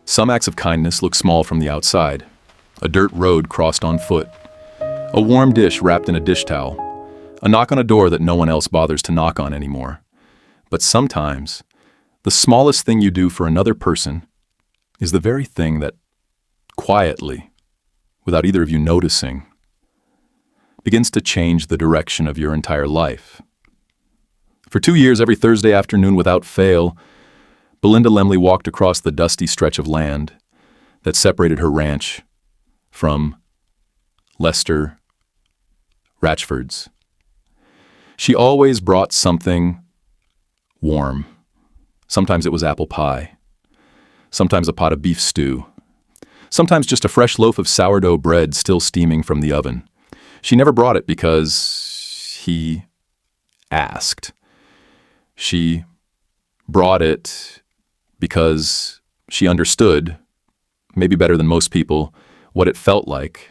Some acts of kindness look small from the outside. A dirt road crossed on foot. A warm dish wrapped in a dish towel. A knock on a door that no one else bothers to knock on anymore. But sometimes, the smallest thing you do for another person is the very thing that, quietly, without either of you noticing, begins to change the direction of your entire life. For 2 years, every Thursday afternoon without fail, Belinda Lemley walked across the dusty stretch of land that separated her ranch from Lester Ratchford's. She always brought something warm. Sometimes it was apple pie. Sometimes a pot of beef stew. Sometimes just a fresh loaf of sourdough bread still steaming from the oven. She never brought it because he asked. She brought it because she understood, maybe better than most people, what it felt like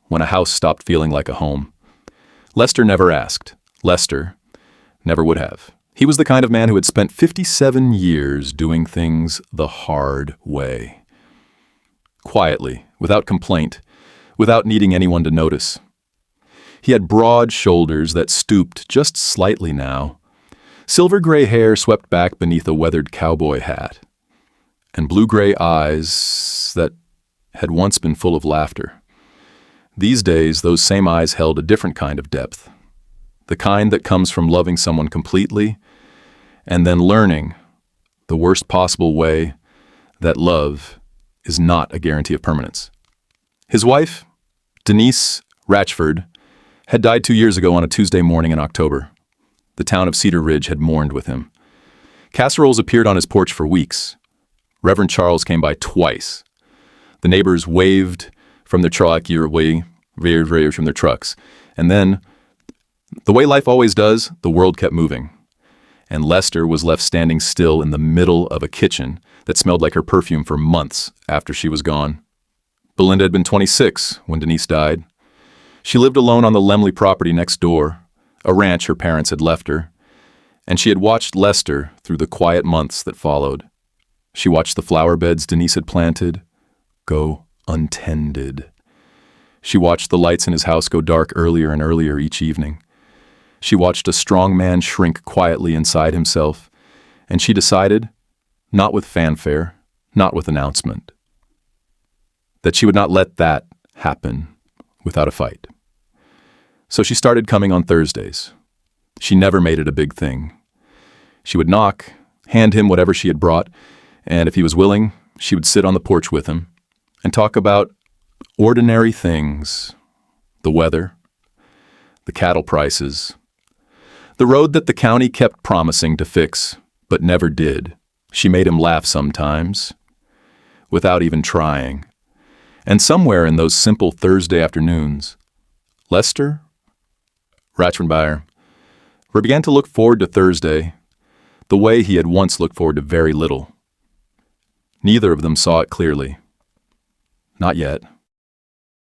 when a house stopped feeling like a home. Lester never asked. Lester never would have. He was the kind of man who had spent 57 years doing things the hard way. Quietly, without complaint, without needing anyone to notice. He had broad shoulders that stooped just slightly now, silver gray hair swept back beneath a weathered cowboy hat, and blue-gray eyes that had once been full of laughter. These days, those same eyes held a different kind of depth, the kind that comes from loving someone completely and then learning, the worst possible way, that love is not a guarantee of permanence. His wife, Denise Ratchford, had died 2 years ago on a Tuesday morning in October. The town of Cedar Ridge had mourned with him. Casseroles appeared on his porch for weeks. Reverend Charles came by twice. The neighbors waved from their from their trucks. And then, the way life always does, the world kept moving. And Lester was left standing still in the middle of a kitchen that smelled like her perfume for months after she was gone. Belinda had been 26 when Denise died. She lived alone on the Lemley property next door, a ranch her parents had left her, and she had watched Lester through the quiet months that followed. She watched the flower beds Denise had planted go untended. She watched the lights in his house go dark earlier and earlier each evening. She watched a strong man shrink quietly inside himself, and she decided, not with fanfare, not with announcement, that she would not let that happen without a fight. So she started coming on Thursdays. She never made it a big thing. She would knock, hand him whatever she had brought, and if he was willing, she would sit on the porch with him and talk about ordinary things, the weather, the cattle prices, the road that the county kept promising to fix, but never did. She made him laugh sometimes, without even trying. And somewhere in those simple Thursday afternoons, Lester Ratchford began to look forward to Thursday the way he had once looked forward to very little. Neither of them saw it clearly. Not yet.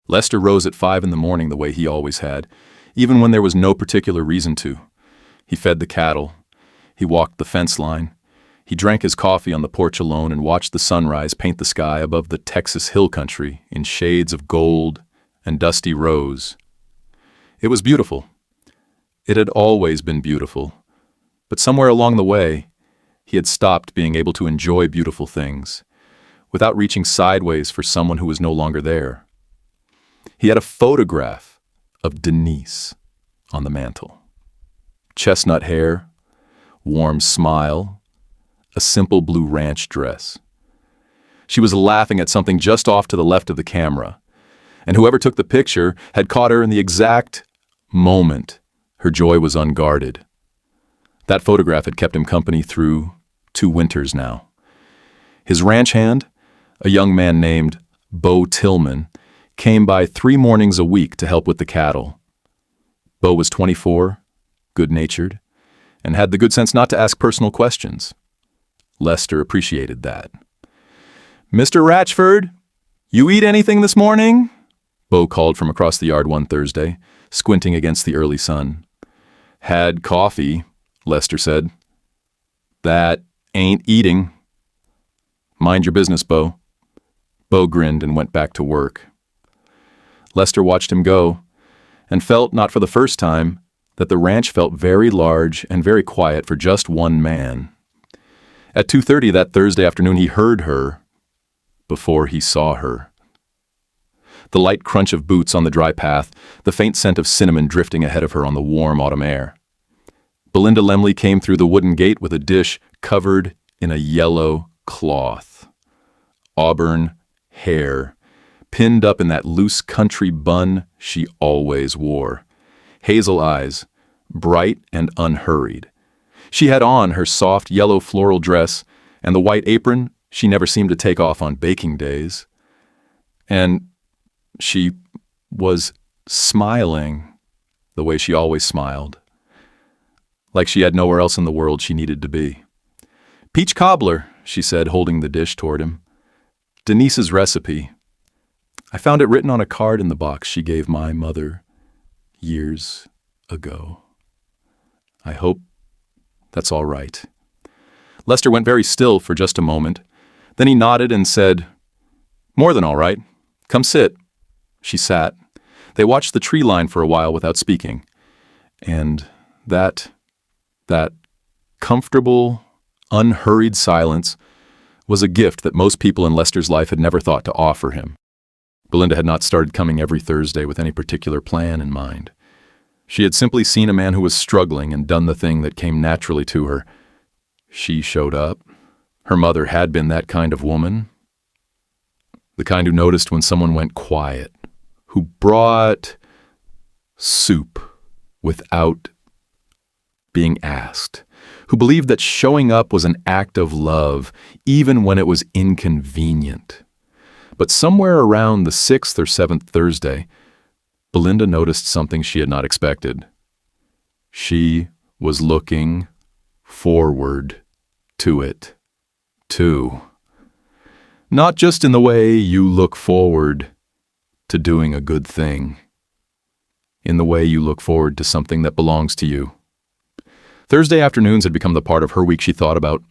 Lester rose at 5 a.m. the way he always had, even when there was no particular reason to. He fed the cattle. He walked the fence line. He drank his coffee on the porch alone and watched the sunrise paint the sky above the Texas hill country in shades of gold and dusty rose. It was beautiful. It had always been beautiful. But somewhere along the way, he had stopped being able to enjoy beautiful things without reaching sideways for someone who was no longer there. He had a photograph of Denise on the mantel. Chestnut hair, warm smile, a simple blue ranch dress. She was laughing at something just off to the left of the camera, and whoever took the picture had caught her in the exact moment her joy was unguarded. That photograph had kept him company through 2 winters now. His ranch hand, a young man named Bo Tillman, came by 3 mornings a week to help with the cattle. Bo was 24, good-natured, and had the good sense not to ask personal questions. Lester appreciated that. "Mr. Ratchford, you eat anything this morning?" Bo called from across the yard one Thursday, squinting against the early sun. "Had coffee," Lester said. "That ain't eating." "Mind your business, Bo," Bo grinned and went back to work. Lester watched him go and felt, not for the first time, that the ranch felt very large and very quiet for just one man. At 2:30 that Thursday afternoon, he heard her before he saw her. The light crunch of boots on the dry path, the faint scent of cinnamon drifting ahead of her on the warm autumn air. Belinda Lemley came through the wooden gate with a dish covered in a yellow cloth. Auburn hair, pinned up in that loose country bun she always wore. Hazel eyes, bright and unhurried. She had on her soft yellow floral dress and the white apron she never seemed to take off on baking days. And she was smiling the way she always smiled, like she had nowhere else in the world she needed to be. "Peach cobbler," she said, holding the dish toward him. "Denise's recipe. I found it written on a card in the box she gave my mother years ago. I hope that's all right." Lester went very still for just a moment. Then he nodded and said, "More than all right. Come sit." She sat. They watched the tree line for a while without speaking. And that comfortable, unhurried silence was a gift that most people in Lester's life had never thought to offer him. Belinda had not started coming every Thursday with any particular plan in mind. She had simply seen a man who was struggling and done the thing that came naturally to her. She showed up. Her mother had been that kind of woman. The kind who noticed when someone went quiet, who brought soup without being asked, who believed that showing up was an act of love, even when it was inconvenient. But somewhere around the 6th or 7th Thursday, Belinda noticed something she had not expected. She was looking forward to it, too. Not just in the way you look forward to doing a good thing, in the way you look forward to something that belongs to you. Thursday afternoons had become the part of her week she thought about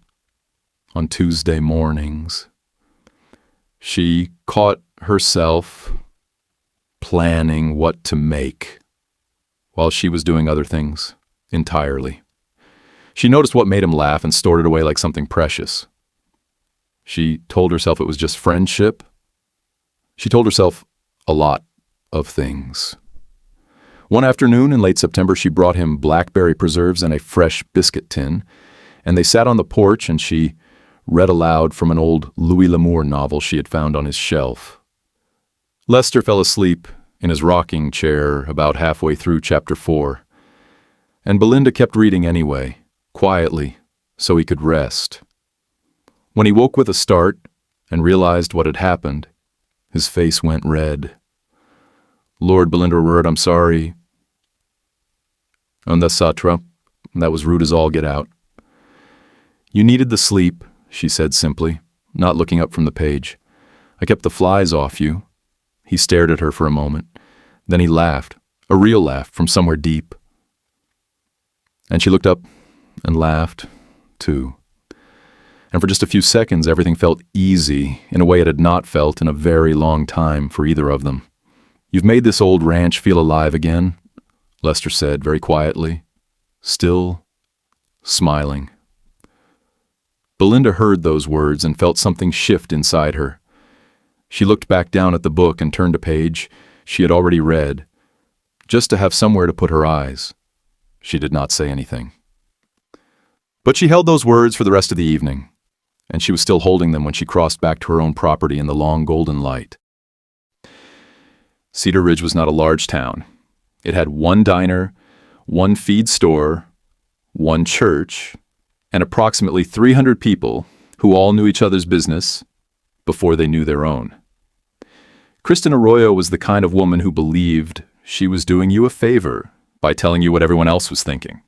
on Tuesday mornings. She caught herself planning what to make while she was doing other things entirely. She noticed what made him laugh and stored it away like something precious. She told herself it was just friendship. She told herself a lot of things. One afternoon in late September, she brought him blackberry preserves and a fresh biscuit tin, and they sat on the porch and she read aloud from an old Louis L'Amour novel she had found on his shelf. Lester fell asleep in his rocking chair about halfway through chapter 4, and Belinda kept reading anyway, quietly, so he could rest. When he woke with a start and realized what had happened, his face went red. "Lord," Belinda roared, "I'm sorry." "Und das Satra," that was rude as all get out. "You needed the sleep," she said simply, not looking up from the page. "I kept the flies off you." He stared at her for a moment. Then he laughed, a real laugh from somewhere deep. And she looked up and laughed, too. And for just a few seconds, everything felt easy in a way it had not felt in a very long time for either of them. "You've made this old ranch feel alive again," Lester said very quietly, still smiling. Belinda heard those words and felt something shift inside her. She looked back down at the book and turned a page she had already read, just to have somewhere to put her eyes. She did not say anything. But she held those words for the rest of the evening, and she was still holding them when she crossed back to her own property in the long golden light. Cedar Ridge was not a large town. It had one diner, one feed store, one church, and approximately 300 people who all knew each other's business before they knew their own. Kristen Arroyo was the kind of woman who believed she was doing you a favor by telling you what everyone else was thinking.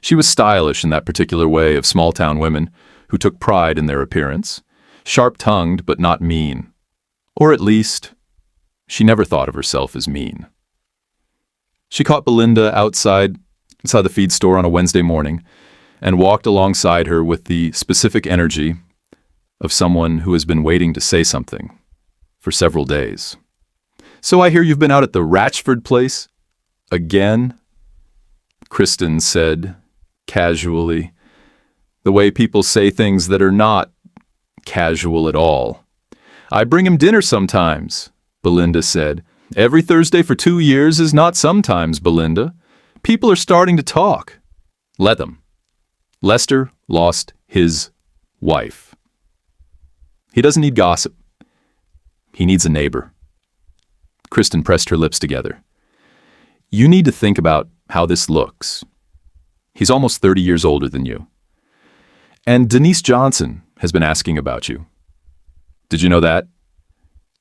She was stylish in that particular way of small-town women who took pride in their appearance, sharp-tongued but not mean. Or at least, she never thought of herself as mean. She caught Belinda outside the feed store on a Wednesday morning and walked alongside her with the specific energy of someone who has been waiting to say something for several days. "So I hear you've been out at the Ratchford place again?" Kristen said, casually, the way people say things that are not casual at all. "I bring him dinner sometimes," Belinda said. "Every Thursday for 2 years is not sometimes, Belinda. People are starting to talk." "Let them." Lester lost his wife. He doesn't need gossip. He needs a neighbor. Kristen pressed her lips together. "You need to think about how this looks. He's almost 30 years older than you. And Denise Johnson has been asking about you. Did you know that?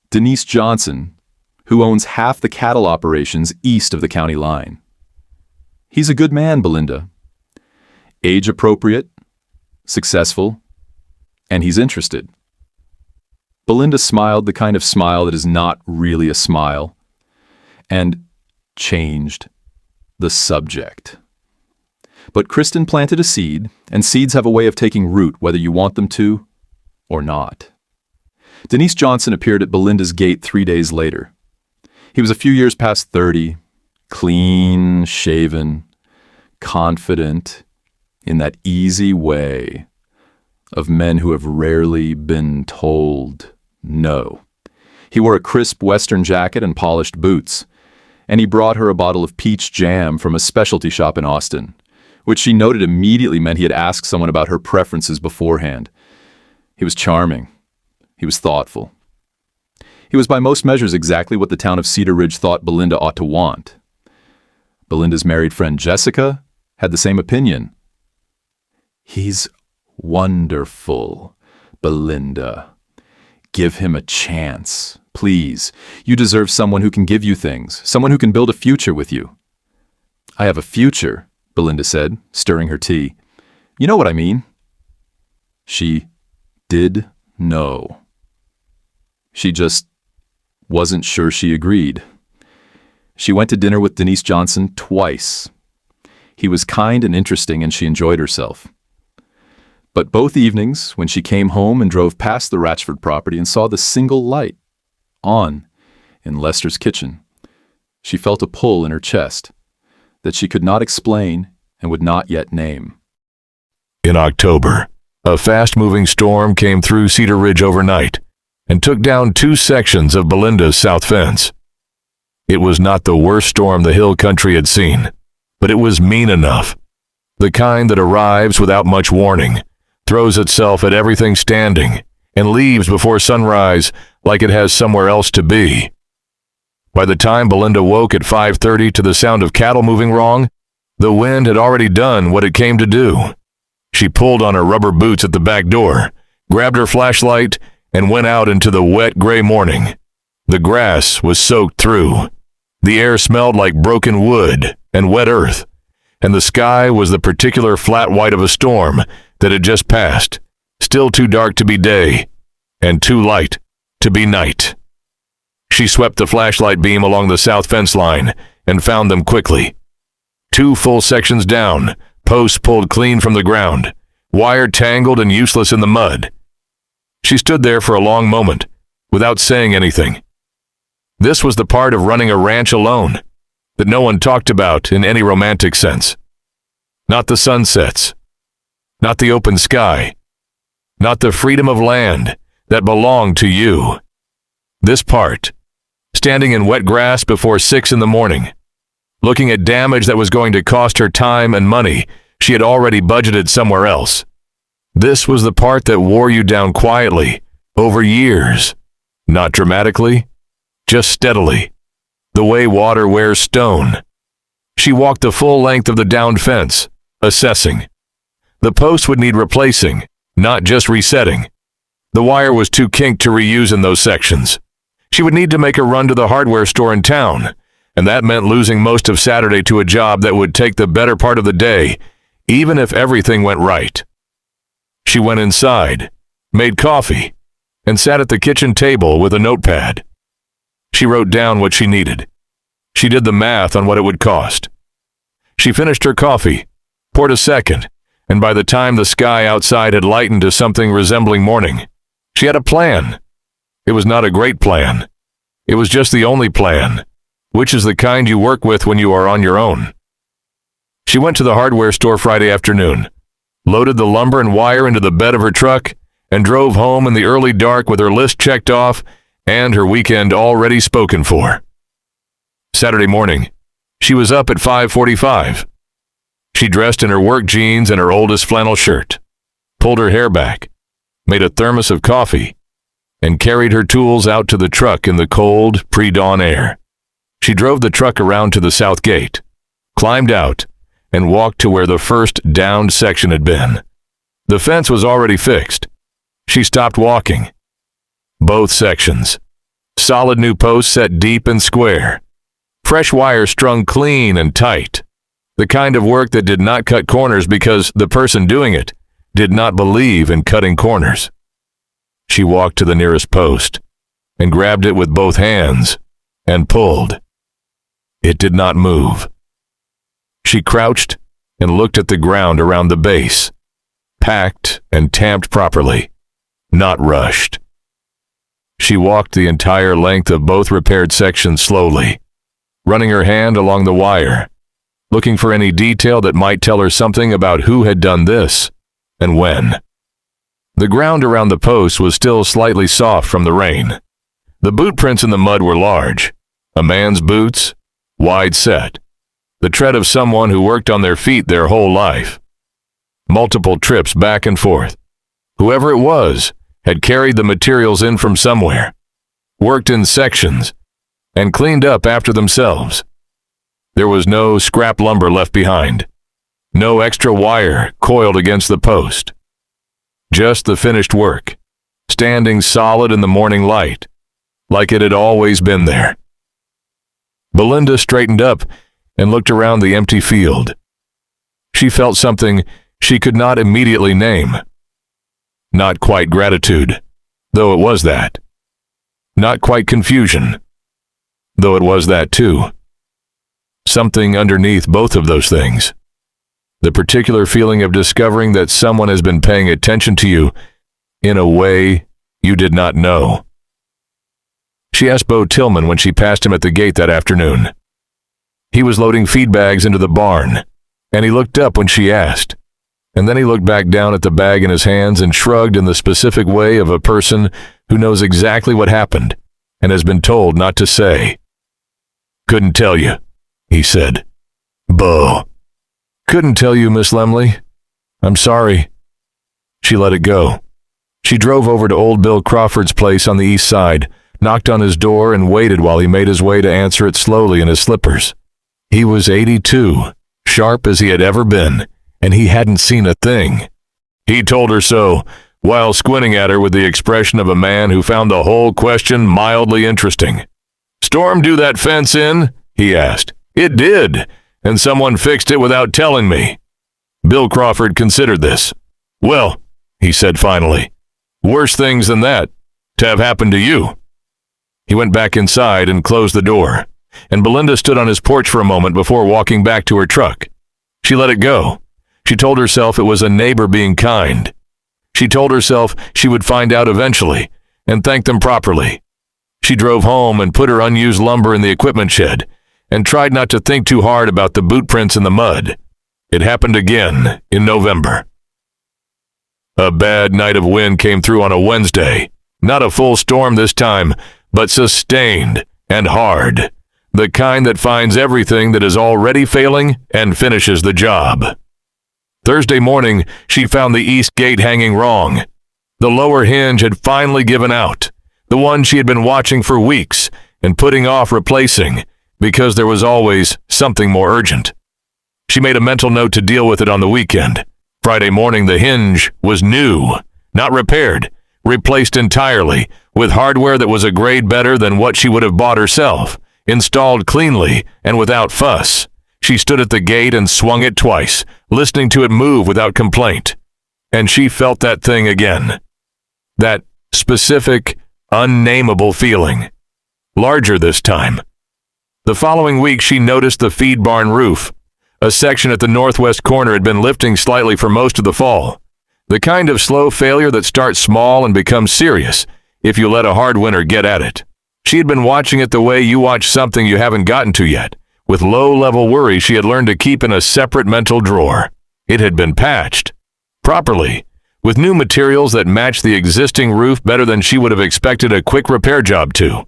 Denise Johnson, who owns half the cattle operations east of the county line. He's a good man, Belinda. Age appropriate, successful, and he's interested." Belinda smiled the kind of smile that is not really a smile, and changed the subject. But Kristen planted a seed, and seeds have a way of taking root whether you want them to or not. Denise Johnson appeared at Belinda's gate 3 days later. He was a few years past 30, clean, shaven, confident, in that easy way of men who have rarely been told no. He wore a crisp Western jacket and polished boots, and he brought her a bottle of peach jam from a specialty shop in Austin, which she noted immediately meant he had asked someone about her preferences beforehand. He was charming. He was thoughtful. He was by most measures exactly what the town of Cedar Ridge thought Belinda ought to want. Belinda's married friend Jessica had the same opinion. "He's wonderful, Belinda. Give him a chance, please. You deserve someone who can give you things, someone who can build a future with you." "I have a future," Belinda said, stirring her tea. "You know what I mean." She did know. She just wasn't sure she agreed. She went to dinner with Denise Johnson twice. He was kind and interesting, and she enjoyed herself. But both evenings, when she came home and drove past the Ratchford property and saw the single light on in Lester's kitchen, she felt a pull in her chest that she could not explain and would not yet name. In October, a fast-moving storm came through Cedar Ridge overnight and took down 2 sections of Belinda's south fence. It was not the worst storm the hill country had seen, but it was mean enough. The kind that arrives without much warning, throws itself at everything standing, and leaves before sunrise like it has somewhere else to be. By the time Belinda woke at 5:30 to the sound of cattle moving wrong, the wind had already done what it came to do. She pulled on her rubber boots at the back door, grabbed her flashlight, and went out into the wet gray morning. The grass was soaked through. The air smelled like broken wood and wet earth, and the sky was the particular flat white of a storm that had just passed, still too dark to be day, and too light to be night. She swept the flashlight beam along the south fence line and found them quickly. 2 full sections down, posts pulled clean from the ground, wire tangled and useless in the mud. She stood there for a long moment, without saying anything. This was the part of running a ranch alone that no one talked about in any romantic sense. Not the sunsets, not the open sky, not the freedom of land that belonged to you. This part, standing in wet grass before 6 in the morning, looking at damage that was going to cost her time and money she had already budgeted somewhere else. This was the part that wore you down quietly, over years, not dramatically, just steadily, the way water wears stone. She walked the full length of the downed fence, assessing. The post would need replacing, not just resetting. The wire was too kinked to reuse in those sections. She would need to make a run to the hardware store in town, and that meant losing most of Saturday to a job that would take the better part of the day, even if everything went right. She went inside, made coffee, and sat at the kitchen table with a notepad. She wrote down what she needed. She did the math on what it would cost. She finished her coffee, poured a second, and by the time the sky outside had lightened to something resembling morning, She had a plan. It was not a great plan. It was just the only plan, which is the kind you work with when you are on your own. She went to the hardware store Friday afternoon, loaded the lumber and wire into the bed of her truck, and drove home in the early dark with her list checked off and her weekend already spoken for. Saturday morning, she was up at 5:45. She dressed in her work jeans and her oldest flannel shirt, pulled her hair back, made a thermos of coffee, and carried her tools out to the truck in the cold, pre-dawn air. She drove the truck around to the south gate, climbed out, and walked to where the first downed section had been. The fence was already fixed. She stopped walking. Both sections. Solid new posts set deep and square. Fresh wire strung clean and tight. The kind of work that did not cut corners because the person doing it did not believe in cutting corners. She walked to the nearest post and grabbed it with both hands and pulled. It did not move. She crouched and looked at the ground around the base, packed and tamped properly, not rushed. She walked the entire length of both repaired sections slowly, running her hand along the wire, looking for any detail that might tell her something about who had done this and when. The ground around the post was still slightly soft from the rain. The boot prints in the mud were large, a man's boots, wide set, the tread of someone who worked on their feet their whole life. Multiple trips back and forth. Whoever it was had carried the materials in from somewhere, worked in sections, and cleaned up after themselves. There was no scrap lumber left behind, no extra wire coiled against the post. Just the finished work, standing solid in the morning light, like it had always been there. Belinda straightened up and looked around the empty field. She felt something she could not immediately name. Not quite gratitude, though it was that. Not quite confusion, though it was that too. Something underneath both of those things. The particular feeling of discovering that someone has been paying attention to you in a way you did not know. She asked Bo Tillman when she passed him at the gate that afternoon. He was loading feed bags into the barn, and he looked up when she asked, and then he looked back down at the bag in his hands and shrugged in the specific way of a person who knows exactly what happened and has been told not to say. "Couldn't tell you," he said. "Bo." "Couldn't tell you, Miss Lemley. I'm sorry." She let it go. She drove over to old Bill Crawford's place on the east side, knocked on his door, and waited while he made his way to answer it slowly in his slippers. He was 82, sharp as he had ever been, and he hadn't seen a thing. He told her so, while squinting at her with the expression of a man who found the whole question mildly interesting. "Storm do that fence in?" he asked. "It did, and someone fixed it without telling me." Bill Crawford considered this. "Well," he said finally, "worse things than that to have happened to you." He went back inside and closed the door, and Belinda stood on his porch for a moment before walking back to her truck. She let it go. She told herself it was a neighbor being kind. She told herself she would find out eventually and thank them properly. She drove home and put her unused lumber in the equipment shed and tried not to think too hard about the boot prints in the mud. It happened again in November. A bad night of wind came through on a Wednesday. Not a full storm this time, but sustained and hard. The kind that finds everything that is already failing and finishes the job. Thursday morning, she found the east gate hanging wrong. The lower hinge had finally given out, the one she had been watching for weeks and putting off replacing, because there was always something more urgent. She made a mental note to deal with it on the weekend. Friday morning, the hinge was new, not repaired, replaced entirely, with hardware that was a grade better than what she would have bought herself, installed cleanly and without fuss. She stood at the gate and swung it twice, listening to it move without complaint. And she felt that thing again. That specific, unnameable feeling. Larger this time. The following week, she noticed the feed barn roof. A section at the northwest corner had been lifting slightly for most of the fall. The kind of slow failure that starts small and becomes serious if you let a hard winter get at it. She had been watching it the way you watch something you haven't gotten to yet. With low-level worry she had learned to keep in a separate mental drawer. It had been patched. Properly. With new materials that matched the existing roof better than she would have expected a quick repair job to.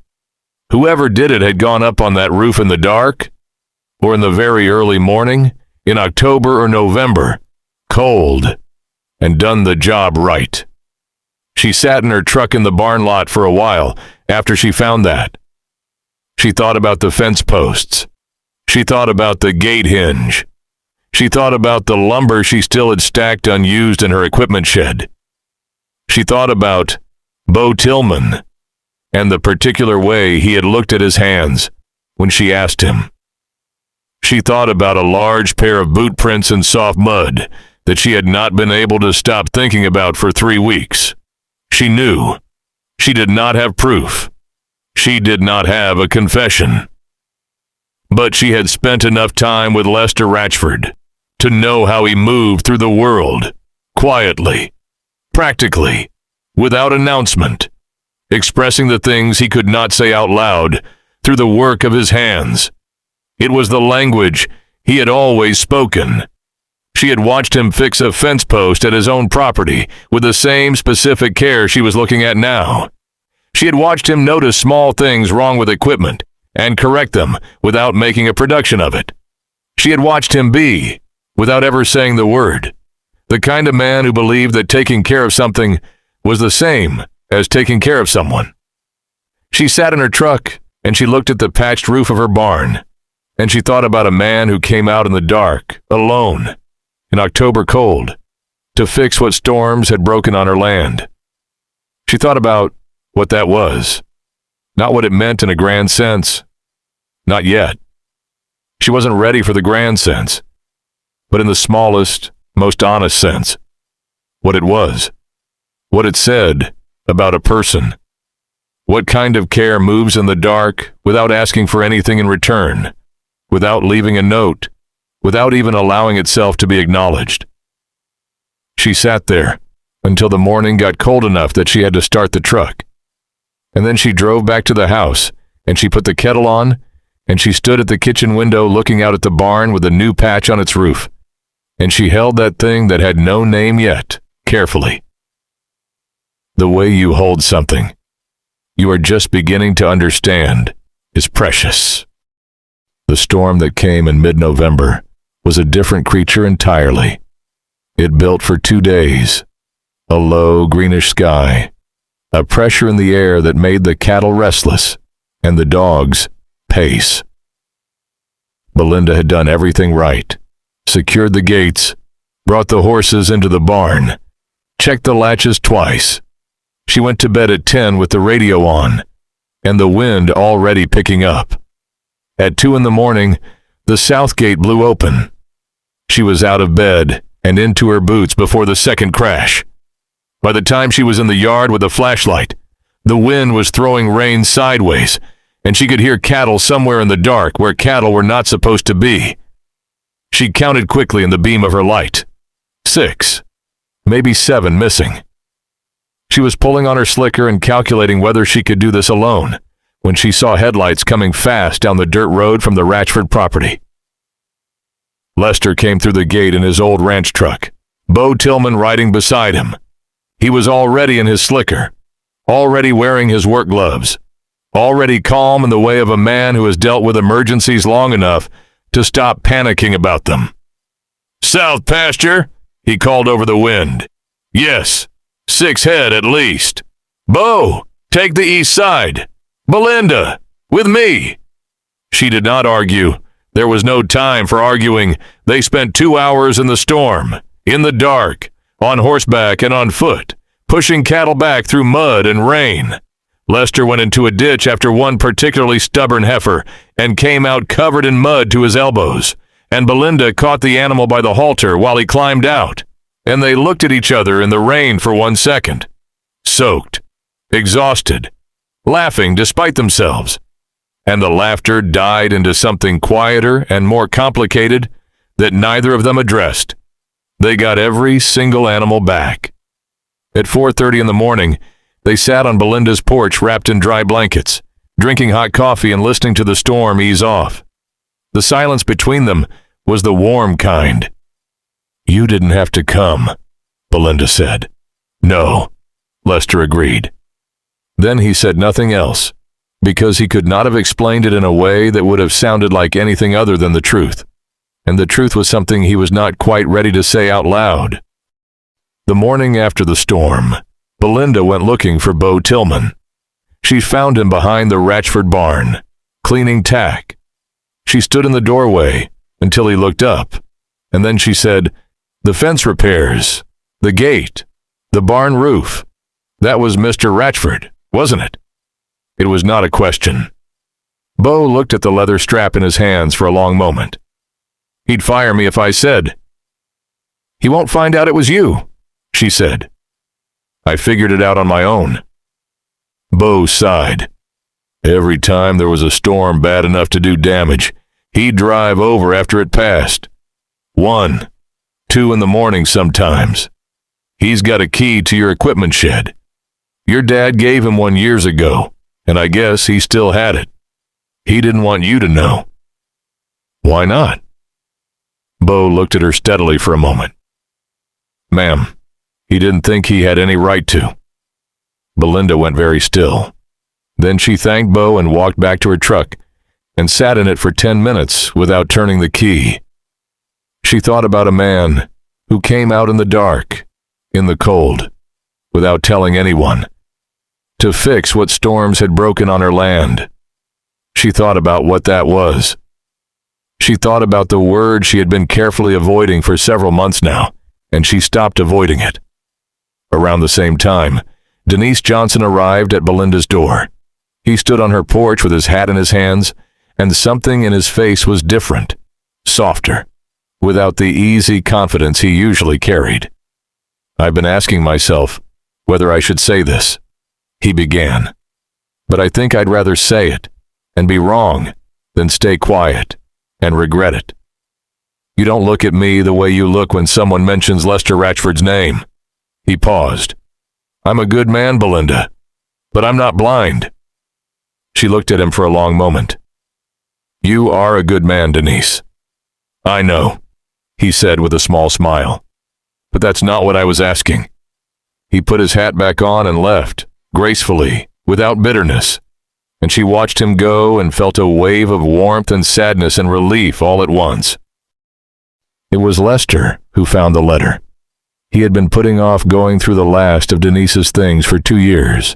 Whoever did it had gone up on that roof in the dark, or in the very early morning, in October or November, cold, and done the job right. She sat in her truck in the barn lot for a while after she found that. She thought about the fence posts. She thought about the gate hinge. She thought about the lumber she still had stacked unused in her equipment shed. She thought about Bo Tillman and the particular way he had looked at his hands when she asked him. She thought about a large pair of boot prints in soft mud that she had not been able to stop thinking about for 3 weeks. She knew. She did not have proof. She did not have a confession. But she had spent enough time with Lester Ratchford to know how he moved through the world, quietly, practically, without announcement, expressing the things he could not say out loud through the work of his hands. It was the language he had always spoken. She had watched him fix a fence post at his own property with the same specific care she was looking at now. She had watched him notice small things wrong with equipment and correct them without making a production of it. She had watched him be, without ever saying the word, the kind of man who believed that taking care of something was the same as taking care of someone. She sat in her truck and she looked at the patched roof of her barn, and she thought about a man who came out in the dark, alone, in October cold, to fix what storms had broken on her land. She thought about what that was, not what it meant in a grand sense. Not yet. She wasn't ready for the grand sense, but in the smallest, most honest sense, what it was, what it said about a person. What kind of care moves in the dark without asking for anything in return, without leaving a note, without even allowing itself to be acknowledged? She sat there until the morning got cold enough that she had to start the truck. And then she drove back to the house, and she put the kettle on, and she stood at the kitchen window looking out at the barn with a new patch on its roof. And she held that thing that had no name yet, carefully. The way you hold something you are just beginning to understand is precious. The storm that came in mid-November was a different creature entirely. It built for 2 days. A low, greenish sky, a pressure in the air that made the cattle restless, and the dogs pace. Belinda had done everything right, secured the gates, brought the horses into the barn, checked the latches twice. She went to bed at 10 with the radio on, and the wind already picking up. At 2 in the morning, the south gate blew open. She was out of bed and into her boots before the second crash. By the time she was in the yard with a flashlight, the wind was throwing rain sideways, and she could hear cattle somewhere in the dark where cattle were not supposed to be. She counted quickly in the beam of her light. 6, maybe 7 missing. She was pulling on her slicker and calculating whether she could do this alone when she saw headlights coming fast down the dirt road from the Ratchford property. Lester came through the gate in his old ranch truck, Bo Tillman riding beside him. He was already in his slicker, already wearing his work gloves, already calm in the way of a man who has dealt with emergencies long enough to stop panicking about them. "South pasture," he called over the wind. "Yes, 6 head at least. Bo, take the east side. Belinda, with me." She did not argue. There was no time for arguing. They spent 2 hours in the storm, in the dark, on horseback and on foot, pushing cattle back through mud and rain. Lester went into a ditch after one particularly stubborn heifer and came out covered in mud to his elbows, and Belinda caught the animal by the halter while he climbed out, and they looked at each other in the rain for 1 second, soaked, exhausted, laughing despite themselves, and the laughter died into something quieter and more complicated that neither of them addressed. They got every single animal back. At 4:30 in the morning, they sat on Belinda's porch wrapped in dry blankets, drinking hot coffee and listening to the storm ease off. The silence between them was the warm kind. "You didn't have to come," Belinda said. "No," Lester agreed. Then he said nothing else, because he could not have explained it in a way that would have sounded like anything other than the truth. And the truth was something he was not quite ready to say out loud. The morning after the storm, Belinda went looking for Bo Tillman. She found him behind the Ratchford barn, cleaning tack. She stood in the doorway until he looked up, and then she said, "The fence repairs, the gate, the barn roof. That was Mr. Ratchford, wasn't it?" It was not a question. Bo looked at the leather strap in his hands for a long moment. "He'd fire me if I said." "He won't find out it was you," she said. "I figured it out on my own." Bo sighed. Every time there was a storm bad enough to do damage, he'd drive over after it passed. 1, 2 in the morning sometimes. He's got a key to your equipment shed. Your dad gave him one years ago, and I guess he still had it. He didn't want you to know." "Why not?" Bo looked at her steadily for a moment. "Ma'am, he didn't think he had any right to." Belinda went very still. Then she thanked Bo and walked back to her truck and sat in it for 10 minutes without turning the key. She thought about a man who came out in the dark, in the cold, without telling anyone, to fix what storms had broken on her land. She thought about what that was. She thought about the word she had been carefully avoiding for several months now, and she stopped avoiding it. Around the same time, Denise Johnson arrived at Belinda's door. He stood on her porch with his hat in his hands, and something in his face was different, softer, without the easy confidence he usually carried. "I've been asking myself whether I should say this," he began. "But I think I'd rather say it and be wrong than stay quiet and regret it. You don't look at me the way you look when someone mentions Lester Ratchford's name." He paused. "I'm a good man, Belinda, but I'm not blind." She looked at him for a long moment. "You are a good man, Denise." "I know," he said with a small smile. "But that's not what I was asking." He put his hat back on and left, gracefully, without bitterness, and she watched him go and felt a wave of warmth and sadness and relief all at once. It was Lester who found the letter. He had been putting off going through the last of Denise's things for 2 years.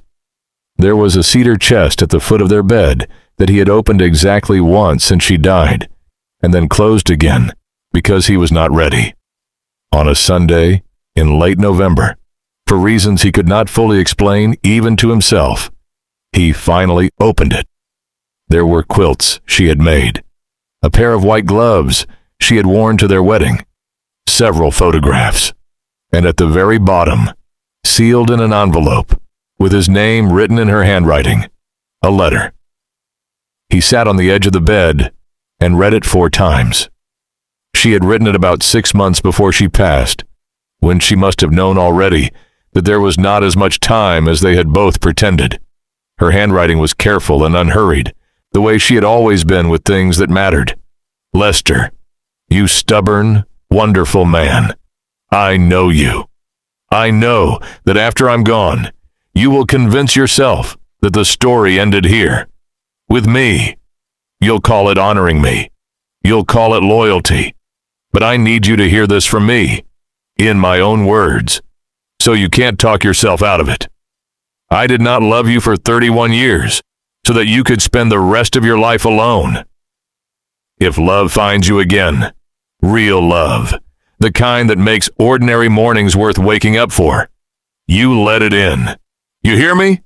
There was a cedar chest at the foot of their bed that he had opened exactly once since she died, and then closed again because he was not ready. On a Sunday in late November, for reasons he could not fully explain even to himself, he finally opened it. There were quilts she had made, a pair of white gloves she had worn to their wedding, several photographs, and at the very bottom, sealed in an envelope, with his name written in her handwriting, a letter. He sat on the edge of the bed and read it 4 times. She had written it about 6 months before she passed, when she must have known already that there was not as much time as they had both pretended. Her handwriting was careful and unhurried, the way she had always been with things that mattered. "Lester, you stubborn, wonderful man. I know you. I know that after I'm gone, you will convince yourself that the story ended here. With me. You'll call it honoring me. You'll call it loyalty. But I need you to hear this from me, in my own words, so you can't talk yourself out of it. I did not love you for 31 years so that you could spend the rest of your life alone. If love finds you again, real love, the kind that makes ordinary mornings worth waking up for, you let it in. You hear me?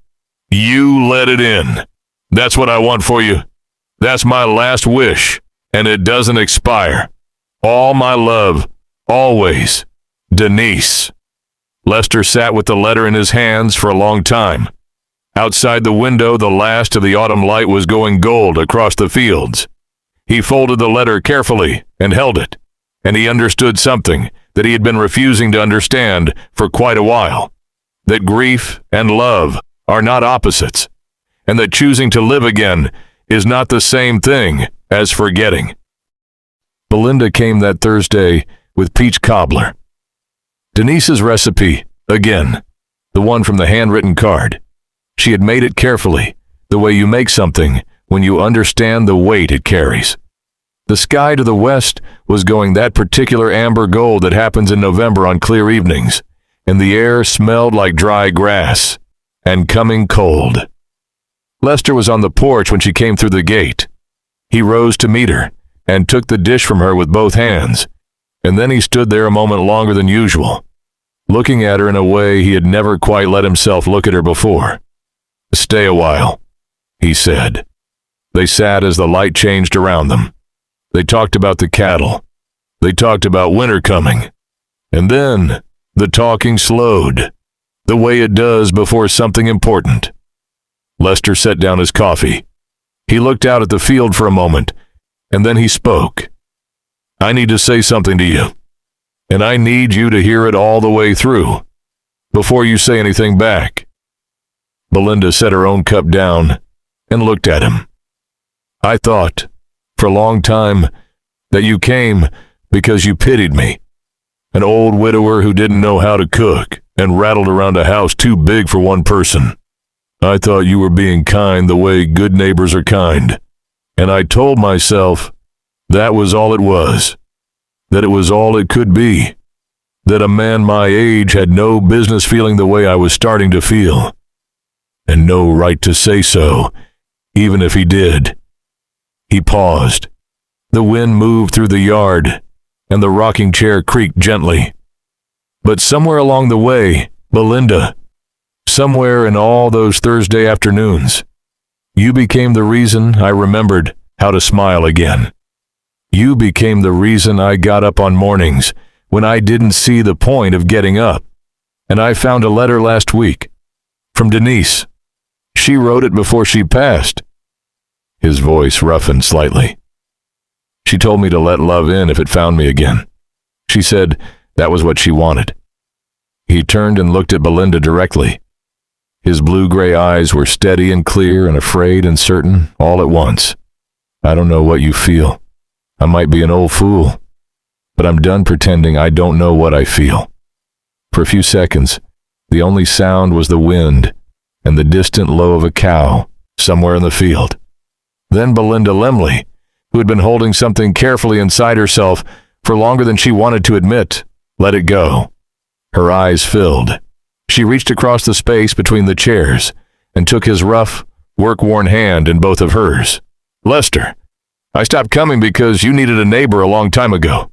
You let it in. That's what I want for you. That's my last wish, and it doesn't expire. All my love, always. Denise." Lester sat with the letter in his hands for a long time. Outside the window, the last of the autumn light was going gold across the fields. He folded the letter carefully and held it, and he understood something that he had been refusing to understand for quite a while, that grief and love are not opposites, and that choosing to live again is not the same thing as forgetting. Belinda came that Thursday with peach cobbler. Denise's recipe, again, the one from the handwritten card. She had made it carefully, the way you make something when you understand the weight it carries. The sky to the west was going that particular amber gold that happens in November on clear evenings, and the air smelled like dry grass, and coming cold. Lester was on the porch when she came through the gate. He rose to meet her, and took the dish from her with both hands, and then he stood there a moment longer than usual, looking at her in a way he had never quite let himself look at her before. "Stay a while," he said. They sat as the light changed around them. They talked about the cattle. They talked about winter coming. And then the talking slowed, the way it does before something important. Lester set down his coffee. He looked out at the field for a moment, and then he spoke. "I need to say something to you, and I need you to hear it all the way through, before you say anything back." Belinda set her own cup down and looked at him. "I thought, for a long time, that you came because you pitied me, an old widower who didn't know how to cook and rattled around a house too big for one person. I thought you were being kind the way good neighbors are kind, and I told myself that was all it was, that it was all it could be, that a man my age had no business feeling the way I was starting to feel, and no right to say so, even if he did." He paused. The wind moved through the yard, and the rocking chair creaked gently. But somewhere along the way, Belinda, somewhere in all those Thursday afternoons, you became the reason I remembered how to smile again. You became the reason I got up on mornings when I didn't see the point of getting up. And I found a letter last week from Denise. She wrote it before she passed. His voice roughened slightly. She told me to let love in if it found me again. She said that was what she wanted. He turned and looked at Belinda directly. His blue-gray eyes were steady and clear and afraid and certain all at once. "I don't know what you feel. I might be an old fool, but I'm done pretending I don't know what I feel." For a few seconds, the only sound was the wind and the distant low of a cow somewhere in the field. Then Belinda Lemley, who had been holding something carefully inside herself for longer than she wanted to admit, let it go. Her eyes filled. She reached across the space between the chairs and took his rough, work-worn hand in both of hers. "Lester, I stopped coming because you needed a neighbor a long time ago.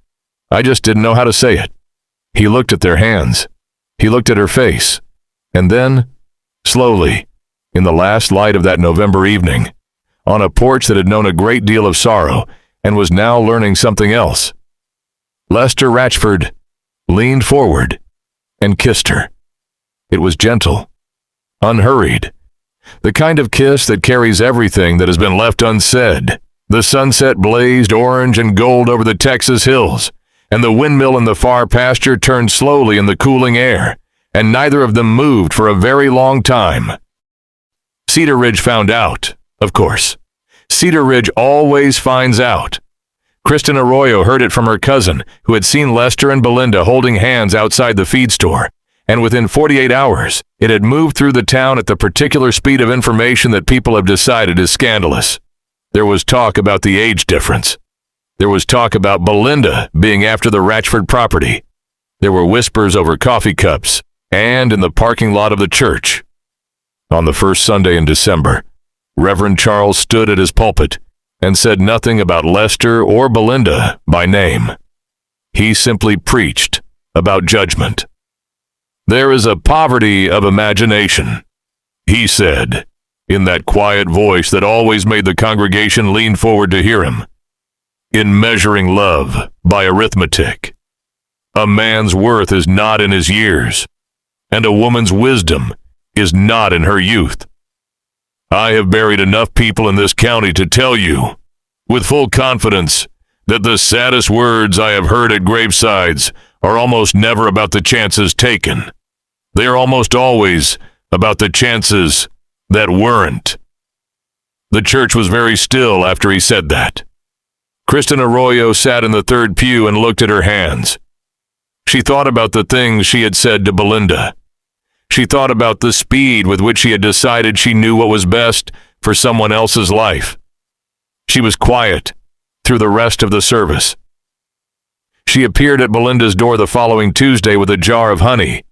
I just didn't know how to say it." He looked at their hands. He looked at her face. And then, slowly, in the last light of that November evening, on a porch that had known a great deal of sorrow and was now learning something else, Lester Ratchford leaned forward and kissed her. It was gentle, unhurried, the kind of kiss that carries everything that has been left unsaid. The sunset blazed orange and gold over the Texas hills, and the windmill in the far pasture turned slowly in the cooling air, and neither of them moved for a very long time. Cedar Ridge found out, of course. Cedar Ridge always finds out. Kristen Arroyo heard it from her cousin, who had seen Lester and Belinda holding hands outside the feed store, and within 48 hours, it had moved through the town at the particular speed of information that people have decided is scandalous. There was talk about the age difference. There was talk about Belinda being after the Ratchford property. There were whispers over coffee cups and in the parking lot of the church. On the first Sunday in December, Reverend Charles stood at his pulpit and said nothing about Lester or Belinda by name. He simply preached about judgment. "There is a poverty of imagination," he said, in that quiet voice that always made the congregation lean forward to hear him, "in measuring love by arithmetic. A man's worth is not in his years, and a woman's wisdom is not in her youth. I have buried enough people in this county to tell you, with full confidence, that the saddest words I have heard at gravesides are almost never about the chances taken. They are almost always about the chances that weren't." The church was very still after he said that. Kristen Arroyo sat in the third pew and looked at her hands. She thought about the things she had said to Belinda. She thought about the speed with which she had decided she knew what was best for someone else's life. She was quiet through the rest of the service. She appeared at Belinda's door the following Tuesday with a jar of honey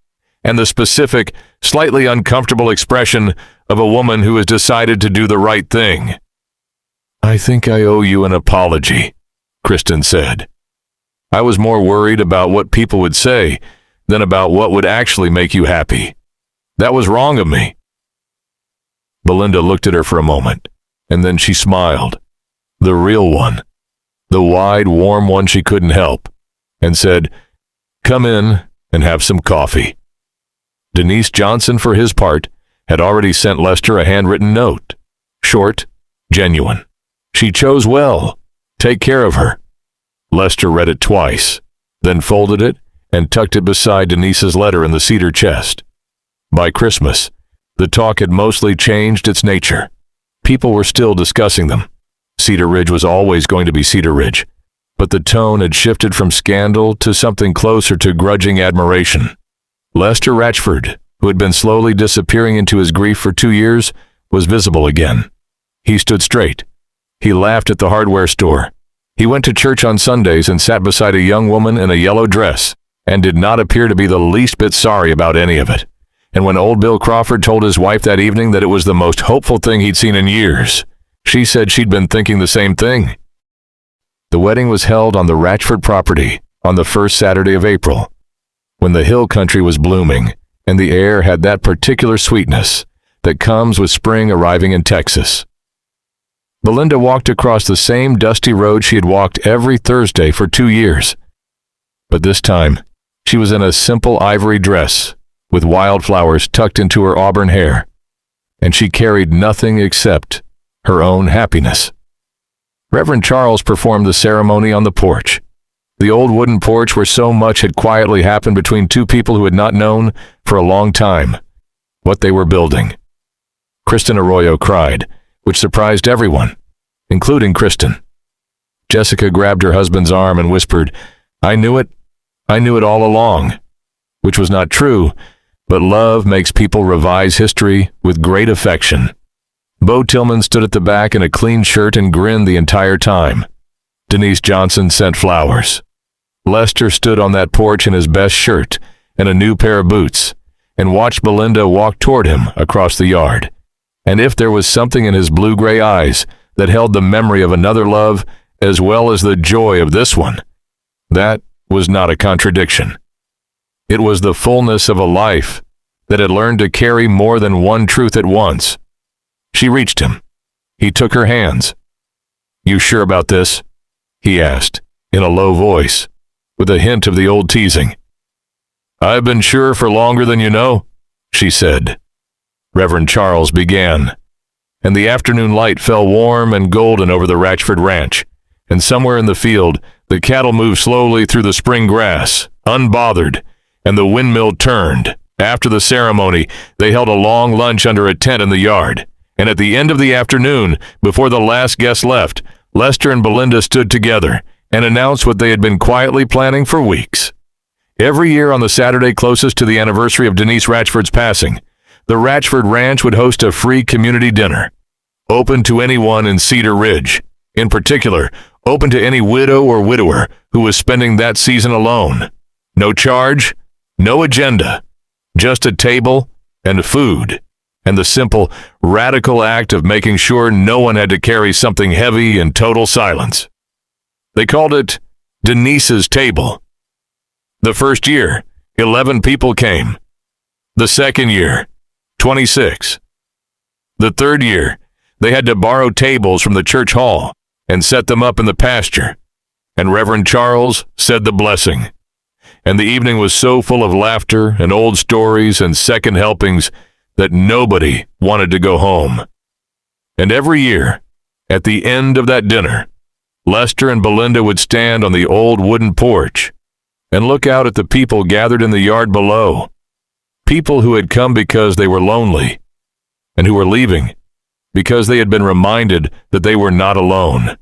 and the specific, slightly uncomfortable expression of a woman who has decided to do the right thing. "I think I owe you an apology," Kristen said. "I was more worried about what people would say than about what would actually make you happy. That was wrong of me." Belinda looked at her for a moment, and then she smiled. The real one. The wide, warm one she couldn't help, and said, "Come in and have some coffee." Denise Johnson, for his part, had already sent Lester a handwritten note. Short, genuine. She chose well. Take care of her. Lester read it twice, then folded it and tucked it beside Denise's letter in the cedar chest. By Christmas, the talk had mostly changed its nature. People were still discussing them. Cedar Ridge was always going to be Cedar Ridge, but the tone had shifted from scandal to something closer to grudging admiration. Lester Ratchford, who had been slowly disappearing into his grief for 2 years, was visible again. He stood straight. He laughed at the hardware store. He went to church on Sundays and sat beside a young woman in a yellow dress, and did not appear to be the least bit sorry about any of it. And when old Bill Crawford told his wife that evening that it was the most hopeful thing he'd seen in years, she said she'd been thinking the same thing. The wedding was held on the Ratchford property on the first Saturday of April, when the hill country was blooming, and the air had that particular sweetness that comes with spring arriving in Texas. Belinda walked across the same dusty road she had walked every Thursday for 2 years. But this time, she was in a simple ivory dress, with wildflowers tucked into her auburn hair, and she carried nothing except her own happiness. Reverend Charles performed the ceremony on the porch. The old wooden porch where so much had quietly happened between two people who had not known for a long time what they were building. Kristen Arroyo cried, which surprised everyone, including Kristen. Jessica grabbed her husband's arm and whispered, I knew it all along," which was not true, but love makes people revise history with great affection. Bo Tillman stood at the back in a clean shirt and grinned the entire time. Denise Johnson sent flowers. Lester stood on that porch in his best shirt and a new pair of boots, and watched Belinda walk toward him across the yard. And if there was something in his blue-gray eyes that held the memory of another love as well as the joy of this one, that was not a contradiction. It was the fullness of a life that had learned to carry more than one truth at once. She reached him. He took her hands. "You sure about this?" he asked, in a low voice, with a hint of the old teasing. "I've been sure for longer than you know," she said. Reverend Charles began, and the afternoon light fell warm and golden over the Ratchford Ranch, and somewhere in the field, the cattle moved slowly through the spring grass, unbothered, and the windmill turned. After the ceremony, they held a long lunch under a tent in the yard, and at the end of the afternoon, before the last guest left, Lester and Belinda stood together and announced what they had been quietly planning for weeks. Every year on the Saturday closest to the anniversary of Denise Ratchford's passing, the Ratchford Ranch would host a free community dinner, open to anyone in Cedar Ridge, in particular, open to any widow or widower who was spending that season alone. No charge, no agenda, just a table and food, and the simple, radical act of making sure no one had to carry something heavy in total silence. They called it Denise's Table. The first year, 11 people came. The second year, 26. The third year, they had to borrow tables from the church hall and set them up in the pasture, and Reverend Charles said the blessing. And the evening was so full of laughter and old stories and second helpings that nobody wanted to go home. And every year, at the end of that dinner, Lester and Belinda would stand on the old wooden porch and look out at the people gathered in the yard below. People who had come because they were lonely, and who were leaving because they had been reminded that they were not alone.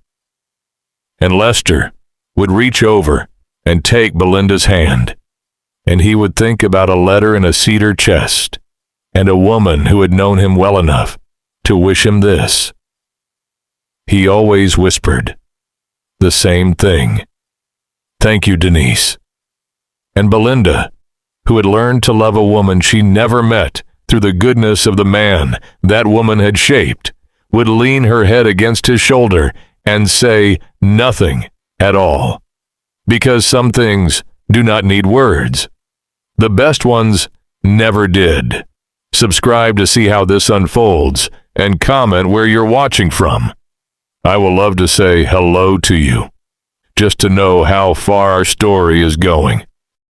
And Lester would reach over and take Belinda's hand, and he would think about a letter in a cedar chest, and a woman who had known him well enough to wish him this. He always whispered the same thing. "Thank you, Denise." And Belinda, who had learned to love a woman she never met through the goodness of the man that woman had shaped, would lean her head against his shoulder and say nothing at all. Because some things do not need words. The best ones never did. Subscribe to see how this unfolds, and comment where you're watching from. I will love to say hello to you, just to know how far our story is going.